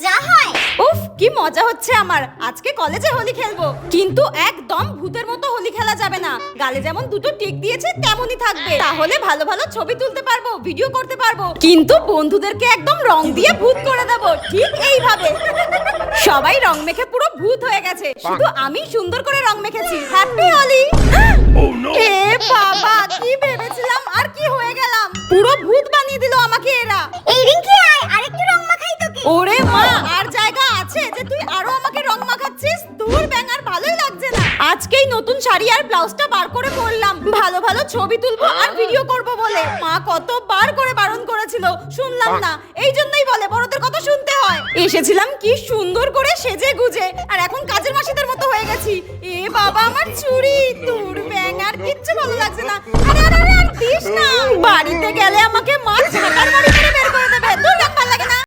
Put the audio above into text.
যা হয়। উফ কি মজা হচ্ছে আমার, আজকে কলেজে হোলি খেলবো, কিন্তু একদম ভূতের মতো হোলি খেলা যাবে না। গালে যেমন দুটো টিক দিয়েছে তেমনই থাকবে, তাহলে ভালো ভালো ছবি তুলতে পারবো, ভিডিও করতে পারবো, কিন্তু বন্ধুদেরকে একদম রং দিয়ে ভূত করে দেবো, ঠিক এইভাবে। সবাই রং মেখে পুরো ভূত হয়ে গেছে, শুধু আমি সুন্দর করে রং মেখেছি। হ্যাপি হোলি। এ বাবা, কি ভেবেছিলাম আর কি হয়ে গেলাম, পুরো ভূত বানিয়ে দিল আমাকে এরা। এই রিঙ্কি আয়, আরেকটু রং মাখাই তোকে। ওরে মা, আর জায়গা আছে যে তুই আরো আমাকে রং মাখাচ্ছিস? তোর ব্যাঙ আর ভালোই লাগছে না। আজকেই নতুন শাড়ি আর ব্লাউজটা বার করে পরলাম, ভালো ভালো ছবি তুলবো আর ভিডিও করব বলে। মা কতবার করে বারণ করেছিল, শুনলাম না। এই জন্যই বলে বড়দের কথা শুনতে হয়। এসেছিলাম কি সুন্দর করে সেজে গুজে, আর এখন কাজের মাসিদের মতো হয়ে গেছি। এ বাবা, আমার চুড়ি, তোর ব্যাঙ আর কিচ্ছু ভালো লাগছে না। আরে আরে আরে, আর দিস না, বাড়িতে গেলে আমাকে মা ঝাঁটার মারি